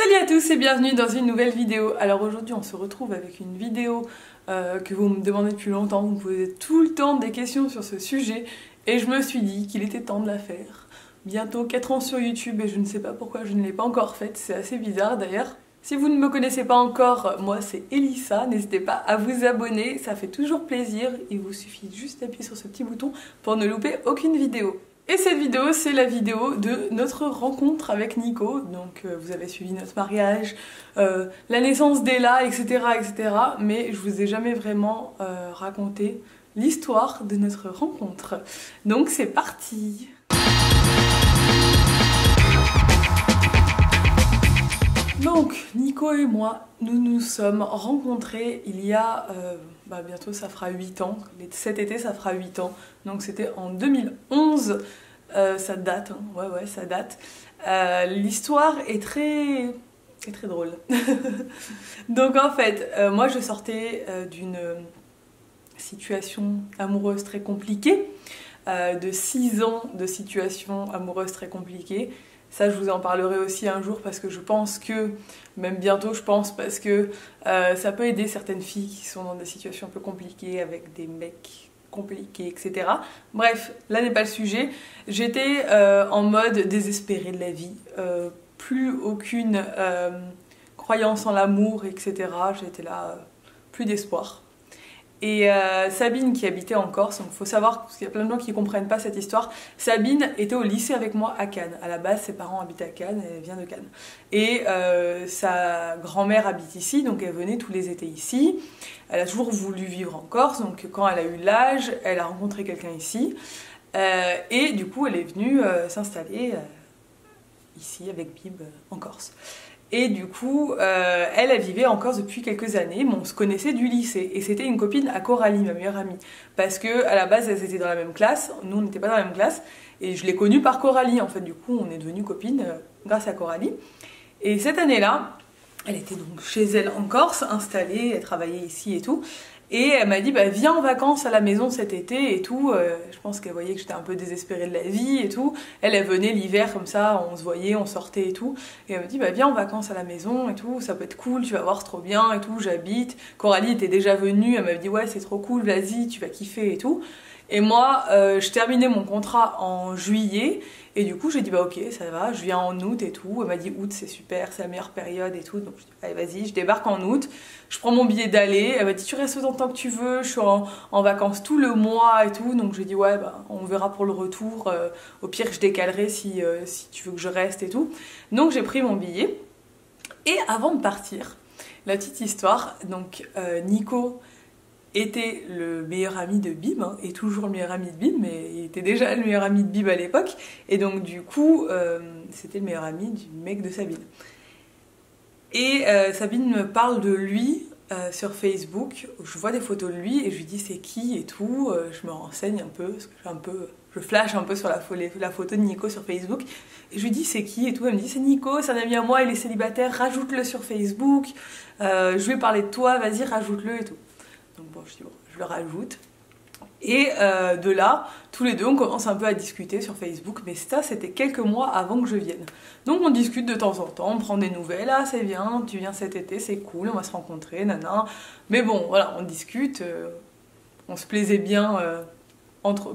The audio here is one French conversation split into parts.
Salut à tous et bienvenue dans une nouvelle vidéo. Alors aujourd'hui on se retrouve avec une vidéo que vous me demandez depuis longtemps, vous me posez tout le temps des questions sur ce sujet et je me suis dit qu'il était temps de la faire. Bientôt 4 ans sur YouTube et je ne sais pas pourquoi je ne l'ai pas encore faite, c'est assez bizarre d'ailleurs. Si vous ne me connaissez pas encore, moi c'est Elissa, n'hésitez pas à vous abonner, ça fait toujours plaisir, il vous suffit juste d'appuyer sur ce petit bouton pour ne louper aucune vidéo. Et cette vidéo, c'est la vidéo de notre rencontre avec Nico. Donc vous avez suivi notre mariage, la naissance d'Ella, etc., etc. Mais je vous ai jamais vraiment raconté l'histoire de notre rencontre. Donc c'est parti! Donc Nico et moi, nous nous sommes rencontrés il y a... bientôt ça fera 8 ans, cet été ça fera 8 ans, donc c'était en 2011, ça date, hein. Ouais ça date. L'histoire est très drôle. Donc en fait, moi je sortais d'une situation amoureuse très compliquée, de 6 ans de situation amoureuse très compliquée. Ça, je vous en parlerai aussi un jour parce que je pense que, même bientôt je pense, parce que ça peut aider certaines filles qui sont dans des situations un peu compliquées avec des mecs compliqués, etc. Bref, là n'est pas le sujet. J'étais en mode désespérée de la vie, plus aucune croyance en l'amour, etc. J'étais là, plus d'espoir. Et Sabine qui habitait en Corse, donc il faut savoir, parce qu'il y a plein de gens qui ne comprennent pas cette histoire, Sabine était au lycée avec moi à Cannes. À la base, ses parents habitaient à Cannes, elle vient de Cannes. Et sa grand-mère habite ici, donc elle venait tous les étés ici. Elle a toujours voulu vivre en Corse, donc quand elle a eu l'âge, elle a rencontré quelqu'un ici. Et du coup, elle est venue s'installer ici avec Bib en Corse. Et du coup, elle vivait en Corse depuis quelques années, mais on se connaissait du lycée. Et c'était une copine à Coralie, ma meilleure amie. Parce que à la base, elles étaient dans la même classe, nous on n'était pas dans la même classe. Et je l'ai connue par Coralie, en fait. Du coup, on est devenues copines grâce à Coralie. Et cette année-là, elle était donc chez elle en Corse, installée, elle travaillait ici et tout. Et elle m'a dit, viens en vacances à la maison cet été et tout. Je pense qu'elle voyait que j'étais un peu désespérée de la vie et tout. Elle venait l'hiver comme ça, on se voyait, on sortait et tout. Et elle me dit, viens en vacances à la maison et tout, ça peut être cool, tu vas voir, c'est trop bien et tout, j'habite. Coralie était déjà venue, elle m'a dit, ouais, c'est trop cool, vas-y, tu vas kiffer et tout. Et moi, je terminais mon contrat en juillet. Et du coup, j'ai dit, ok, ça va, je viens en août et tout. Elle m'a dit, août, c'est super, c'est la meilleure période et tout. Donc, je dis, allez, vas-y, je débarque en août. Je prends mon billet d'aller. Elle m'a dit, tu restes autant de temps que tu veux. Je suis en vacances tout le mois et tout. Donc, j'ai dit, ouais, on verra pour le retour. Au pire, je décalerai si tu veux que je reste et tout. Donc, j'ai pris mon billet. Et avant de partir, la petite histoire, donc, Nico était le meilleur ami de Bib, hein, et toujours le meilleur ami de Bib, mais il était déjà le meilleur ami de Bib à l'époque, et donc du coup, c'était le meilleur ami du mec de Sabine. Et Sabine me parle de lui sur Facebook, je vois des photos de lui, et je lui dis c'est qui et tout, je me renseigne un peu, parce que je flash un peu sur la photo de Nico sur Facebook, et je lui dis c'est qui et tout, elle me dit c'est Nico, c'est un ami à moi, il est célibataire, rajoute-le sur Facebook, je vais parler de toi, vas-y rajoute-le et tout. Donc bon, je le rajoute. Et de là, tous les deux, on commence un peu à discuter sur Facebook. Mais ça, c'était quelques mois avant que je vienne. Donc on discute de temps en temps, on prend des nouvelles. Ah, c'est bien, tu viens cet été, c'est cool, on va se rencontrer, nana. Mais bon, voilà, on discute. On se plaisait bien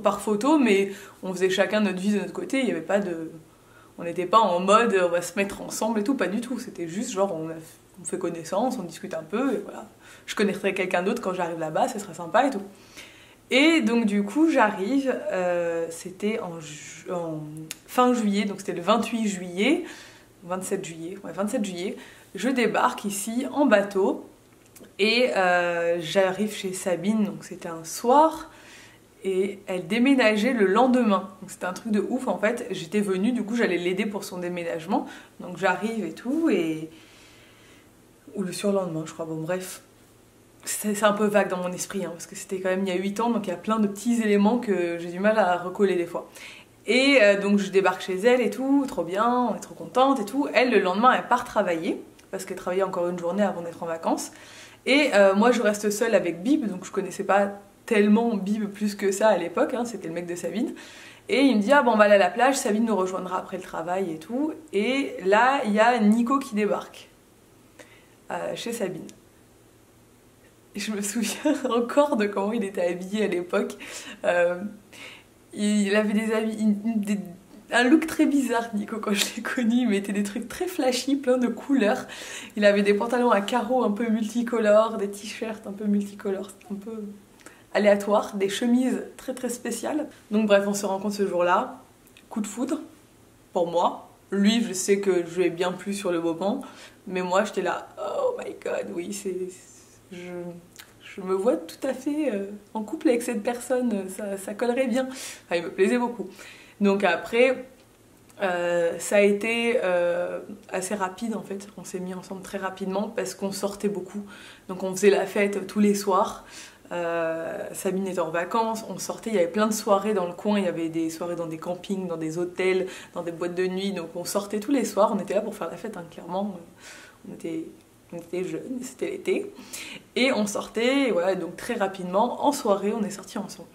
par photo, mais on faisait chacun notre vie de notre côté. Il n'y avait pas de... On n'était pas en mode on va se mettre ensemble et tout, pas du tout. C'était juste genre on fait connaissance, on discute un peu et voilà. Je connaîtrais quelqu'un d'autre quand j'arrive là-bas, ce serait sympa et tout. Et donc du coup j'arrive, c'était en fin juillet, donc c'était le 28 juillet, 27 juillet, ouais 27 juillet. Je débarque ici en bateau et j'arrive chez Sabine, donc c'était un soir. Et elle déménageait le lendemain, donc c'était un truc de ouf en fait. J'étais venue, du coup j'allais l'aider pour son déménagement, donc j'arrive et tout, ou le surlendemain je crois, bon bref. C'est un peu vague dans mon esprit, hein, parce que c'était quand même il y a 8 ans, donc il y a plein de petits éléments que j'ai du mal à recoller des fois. Et donc je débarque chez elle et tout, trop bien, on est trop contente et tout. Elle, le lendemain, elle part travailler, parce qu'elle travaillait encore une journée avant d'être en vacances. Et moi je reste seule avec Bib, donc je connaissais pas tellement Bib plus que ça à l'époque, hein, c'était le mec de Sabine. Et il me dit ah bon on va aller à la plage, Sabine nous rejoindra après le travail et tout. Et là il y a Nico qui débarque chez Sabine. Je me souviens encore de comment il était habillé à l'époque. Il avait des habits, un look très bizarre, Nico, quand je l'ai connu. Il mettait des trucs très flashy, plein de couleurs. Il avait des pantalons à carreaux un peu multicolores, des t-shirts un peu multicolores, un peu aléatoires, des chemises très très spéciales. Donc bref, on se rencontre ce jour-là. Coup de foudre, pour moi. Lui, je sais que je lui ai bien plu sur le moment, mais moi j'étais là, oh my god, oui, je me vois tout à fait en couple avec cette personne, ça collerait bien. Enfin, il me plaisait beaucoup. Donc après, ça a été assez rapide en fait. On s'est mis ensemble très rapidement parce qu'on sortait beaucoup. Donc on faisait la fête tous les soirs. Sabine était en vacances, on sortait, il y avait plein de soirées dans le coin, il y avait des soirées dans des campings, dans des hôtels, dans des boîtes de nuit, donc on sortait tous les soirs, on était là pour faire la fête, hein, clairement, on était jeunes, c'était l'été, et on sortait, et voilà, donc très rapidement, en soirée, on est sortis ensemble.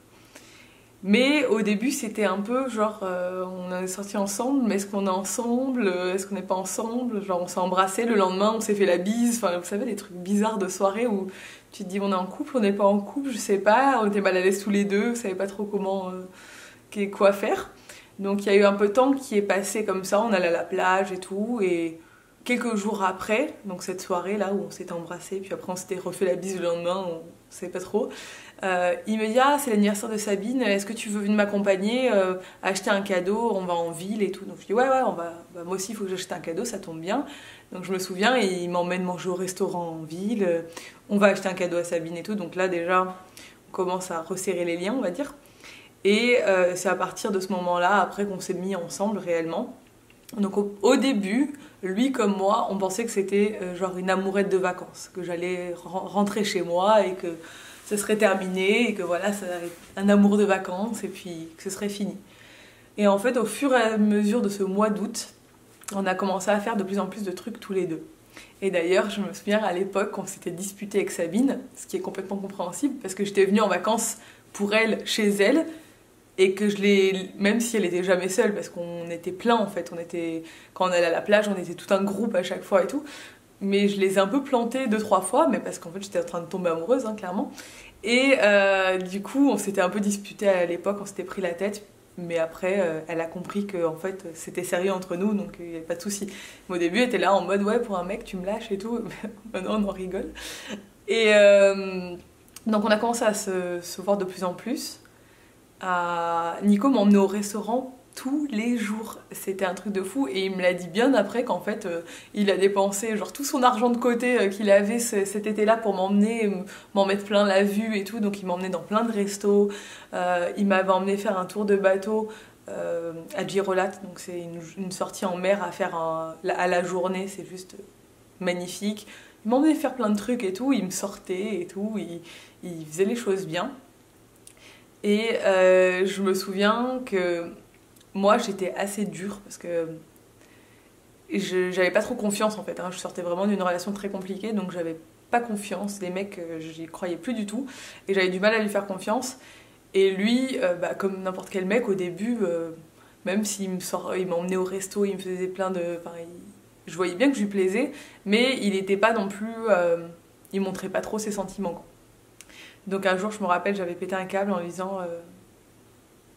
Mais au début c'était un peu genre on est sortis ensemble, mais est-ce qu'on est ensemble, est-ce qu'on n'est pas ensemble, genre on s'est embrassé, le lendemain on s'est fait la bise, enfin vous savez des trucs bizarres de soirée où tu te dis on est en couple, on n'est pas en couple, je sais pas, on était mal à l'aise tous les deux, on savait pas trop comment, quoi faire. Donc il y a eu un peu de temps qui est passé comme ça, on allait à la plage et tout, et quelques jours après, donc cette soirée là où on s'était embrassé, puis après on s'était refait la bise le lendemain, on savait pas trop. Il me dit ah c'est l'anniversaire de Sabine, est-ce que tu veux venir m'accompagner acheter un cadeau, on va en ville et tout. Donc je dis ouais on va, bah, moi aussi il faut que j'achète un cadeau, ça tombe bien. Donc je me souviens et il m'emmène manger au restaurant en ville, on va acheter un cadeau à Sabine et tout. Donc là déjà on commence à resserrer les liens on va dire. Et c'est à partir de ce moment-là après qu'on s'est mis ensemble réellement. Donc au début, lui comme moi, on pensait que c'était genre une amourette de vacances, que j'allais rentrer chez moi et que ça serait terminé et que voilà, ça allait être un amour de vacances et puis que ce serait fini. Et en fait, au fur et à mesure de ce mois d'août, on a commencé à faire de plus en plus de trucs tous les deux. Et d'ailleurs, je me souviens à l'époque, on s'était disputé avec Sabine, ce qui est complètement compréhensible parce que j'étais venue en vacances pour elle, chez elle, et que je l'ai, même si elle était jamais seule, parce qu'on était plein en fait, quand on allait à la plage, on était tout un groupe à chaque fois et tout, mais je les ai un peu plantés 2-3 fois, mais parce qu'en fait j'étais en train de tomber amoureuse, hein, clairement, et du coup on s'était un peu disputé à l'époque, on s'était pris la tête, mais après elle a compris que en fait c'était sérieux entre nous, donc il n'y avait pas de souci. Mais au début elle était là en mode ouais pour un mec tu me lâches et tout, maintenant on en rigole. Et donc on a commencé à se voir de plus en plus. Nico m'emmenait au restaurant tous les jours, c'était un truc de fou et il me l'a dit bien après qu'en fait il a dépensé genre tout son argent de côté qu'il avait cet été-là pour m'emmener, m'en mettre plein la vue et tout, donc il m'emmenait dans plein de restos, il m'avait emmené faire un tour de bateau à Girolat, donc c'est une sortie en mer à faire à la journée, c'est juste magnifique. Il m'emmenait faire plein de trucs et tout, il me sortait et tout, il faisait les choses bien. Et je me souviens que moi j'étais assez dure parce que j'avais pas trop confiance en fait, hein. Je sortais vraiment d'une relation très compliquée donc j'avais pas confiance. Les mecs, j'y croyais plus du tout et j'avais du mal à lui faire confiance. Et lui, bah, comme n'importe quel mec au début, même s'il il m'emmenait au resto, il me faisait plein de. Enfin, je voyais bien que je lui plaisais, mais il était pas non plus. Il montrait pas trop ses sentiments, quoi. Donc un jour, je me rappelle, j'avais pété un câble en lui disant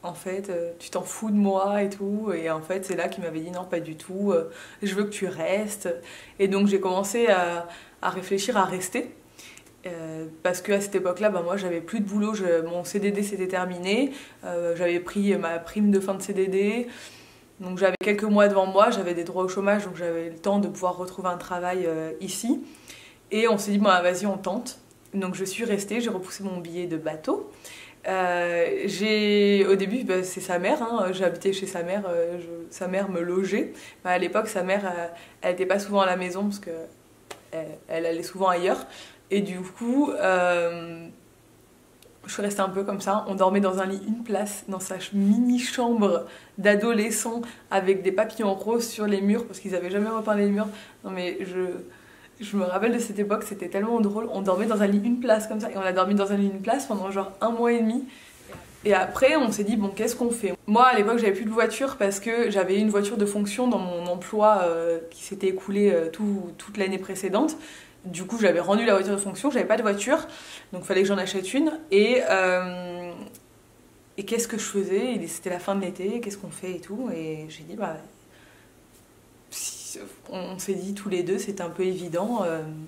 en fait, tu t'en fous de moi et tout. Et en fait, c'est là qu'il m'avait dit non, pas du tout, je veux que tu restes. Et donc j'ai commencé à réfléchir à rester. Parce qu'à cette époque-là, bah, moi j'avais plus de boulot, mon CDD s'était terminé, j'avais pris ma prime de fin de CDD. Donc j'avais quelques mois devant moi, j'avais des droits au chômage, donc j'avais le temps de pouvoir retrouver un travail ici. Et on s'est dit, bah, vas-y, on tente. Donc je suis restée, j'ai repoussé mon billet de bateau. Au début, bah, c'est sa mère, hein, j'habitais chez sa mère, sa mère me logeait. Bah, à l'époque, sa mère, elle n'était pas souvent à la maison parce qu'elle allait souvent ailleurs. Et du coup, je suis restée un peu comme ça. On dormait dans un lit, une place, dans sa mini chambre d'adolescent avec des papillons roses sur les murs parce qu'ils n'avaient jamais repeint les murs. Non mais je me rappelle de cette époque, c'était tellement drôle. On dormait dans un lit, une place comme ça, et on a dormi dans un lit, une place pendant genre 1 mois et demi. Et après on s'est dit bon qu'est-ce qu'on fait? Moi à l'époque j'avais plus de voiture parce que j'avais une voiture de fonction dans mon emploi qui s'était écoulé toute l'année précédente. Du coup j'avais rendu la voiture de fonction, j'avais pas de voiture, donc il fallait que j'en achète une. Et qu'est-ce que je faisais? C'était la fin de l'été, qu'est-ce qu'on fait et tout. Et j'ai dit bah on s'est dit tous les deux, c'était un peu évident,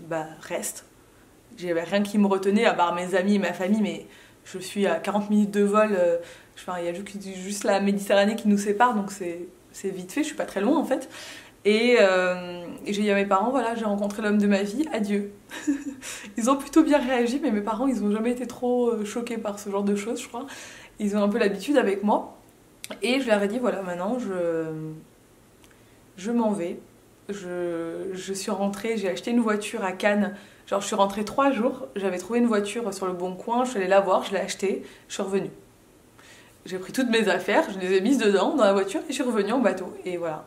bah reste. J'avais rien qui me retenait à part mes amis et ma famille, mais je suis à 40 minutes de vol, il y a juste la Méditerranée qui nous sépare, donc c'est vite fait, je suis pas très loin en fait. Et j'ai dit à mes parents, voilà, j'ai rencontré l'homme de ma vie, adieu. Ils ont plutôt bien réagi, mais mes parents, ils ont jamais été trop choqués par ce genre de choses, je crois. Ils ont un peu l'habitude avec moi. Et je leur ai dit, voilà, maintenant, je m'en vais. Je suis rentrée, j'ai acheté une voiture à Cannes. Genre, je suis rentrée 3 jours, j'avais trouvé une voiture sur le Bon Coin, je suis allée la voir, je l'ai achetée, je suis revenue. J'ai pris toutes mes affaires, je les ai mises dedans, dans la voiture, et je suis revenue en bateau. Et voilà.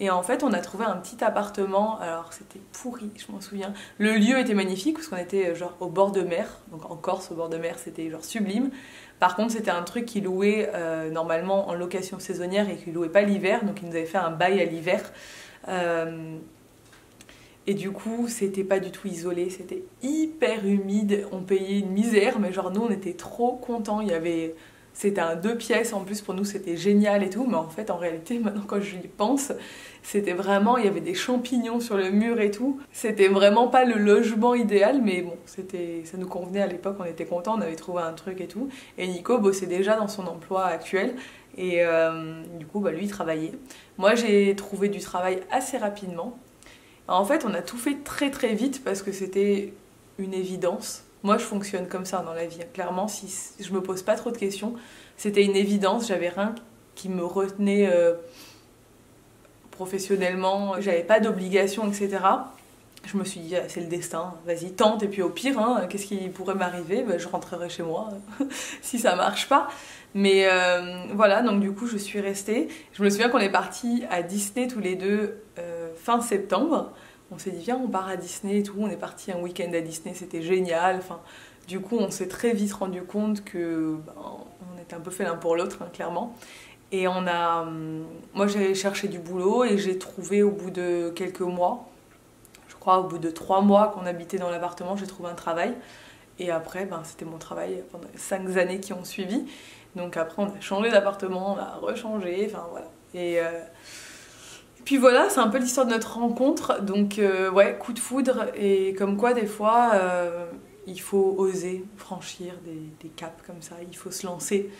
Et en fait, on a trouvé un petit appartement, alors c'était pourri, je m'en souviens. Le lieu était magnifique, parce qu'on était genre au bord de mer, donc en Corse, au bord de mer, c'était genre sublime. Par contre, c'était un truc qui louait normalement en location saisonnière et qui louait pas l'hiver, donc ils nous avaient fait un bail à l'hiver. Et du coup, c'était pas du tout isolé, c'était hyper humide, on payait une misère, mais genre nous on était trop contents, c'était un 2 pièces en plus, pour nous c'était génial et tout, mais en fait en réalité maintenant quand je y pense, c'était vraiment, il y avait des champignons sur le mur et tout, c'était vraiment pas le logement idéal, mais bon, ça nous convenait à l'époque, on était contents, on avait trouvé un truc et tout, et Nico bossait déjà dans son emploi actuel, et du coup bah, lui il travaillait. Moi j'ai trouvé du travail assez rapidement. En fait, on a tout fait très très vite parce que c'était une évidence. Moi, je fonctionne comme ça dans la vie. Clairement, si je me pose pas trop de questions, c'était une évidence. J'avais rien qui me retenait professionnellement. J'avais pas d'obligation, etc. Je me suis dit, ah, c'est le destin, vas-y, tente. Et puis au pire, hein, qu'est-ce qui pourrait m'arriver? Ben, je rentrerai chez moi si ça marche pas. Mais voilà, donc du coup, je suis restée. Je me souviens qu'on est partis à Disney tous les deux fin septembre. On s'est dit, viens, on part à Disney et tout. On est parti un week-end à Disney, c'était génial. Enfin, du coup, on s'est très vite rendu compte que on était un peu fait l'un pour l'autre, hein, clairement. Et moi, j'ai cherché du boulot et j'ai trouvé au bout de quelques mois, je crois au bout de 3 mois qu'on habitait dans l'appartement, j'ai trouvé un travail. Et après, c'était mon travail pendant les 5 années qui ont suivi. Donc après, on a changé d'appartement, on a rechangé, enfin voilà. Et puis voilà, c'est un peu l'histoire de notre rencontre. Donc ouais, coup de foudre. Et comme quoi, des fois, il faut oser franchir des caps comme ça, il faut se lancer.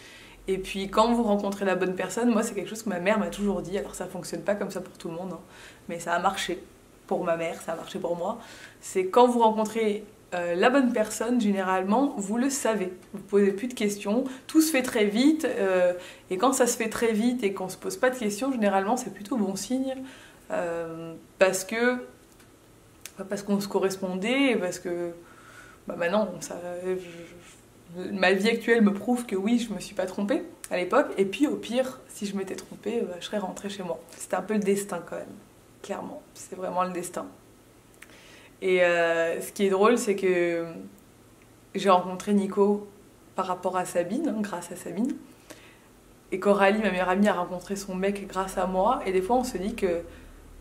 Et puis quand vous rencontrez la bonne personne, moi c'est quelque chose que ma mère m'a toujours dit, alors ça fonctionne pas comme ça pour tout le monde, hein, mais ça a marché pour ma mère, ça a marché pour moi. C'est quand vous rencontrez la bonne personne, généralement, vous le savez. Vous ne posez plus de questions, tout se fait très vite, et quand ça se fait très vite et qu'on ne se pose pas de questions, généralement c'est plutôt bon signe, parce qu'on se correspondait, et parce que maintenant, ma vie actuelle me prouve que oui, je me suis pas trompée à l'époque, et puis au pire, si je m'étais trompée, je serais rentrée chez moi. C'était un peu le destin quand même, clairement, c'est vraiment le destin. Et ce qui est drôle, c'est que j'ai rencontré Nico par rapport à Sabine, hein, grâce à Sabine. Et Coralie, ma meilleure amie, a rencontré son mec grâce à moi. Et des fois, on se dit que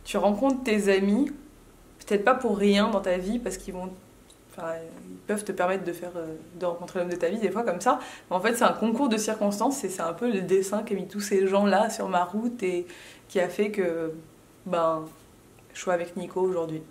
tu rencontres tes amis, peut-être pas pour rien dans ta vie, parce qu'ils peuvent te permettre de rencontrer l'homme de ta vie, des fois comme ça. Mais en fait, c'est un concours de circonstances et c'est un peu le destin qui a mis tous ces gens-là sur ma route et qui a fait que je sois avec Nico aujourd'hui.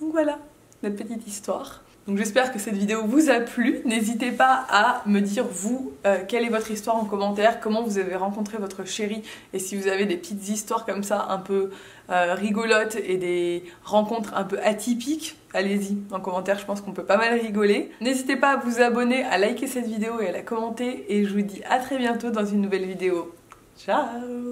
Donc voilà, notre petite histoire. Donc j'espère que cette vidéo vous a plu. N'hésitez pas à me dire vous, quelle est votre histoire en commentaire, comment vous avez rencontré votre chéri, et si vous avez des petites histoires comme ça un peu rigolotes et des rencontres un peu atypiques, allez-y en commentaire, je pense qu'on peut pas mal rigoler. N'hésitez pas à vous abonner, à liker cette vidéo et à la commenter, et je vous dis à très bientôt dans une nouvelle vidéo. Ciao!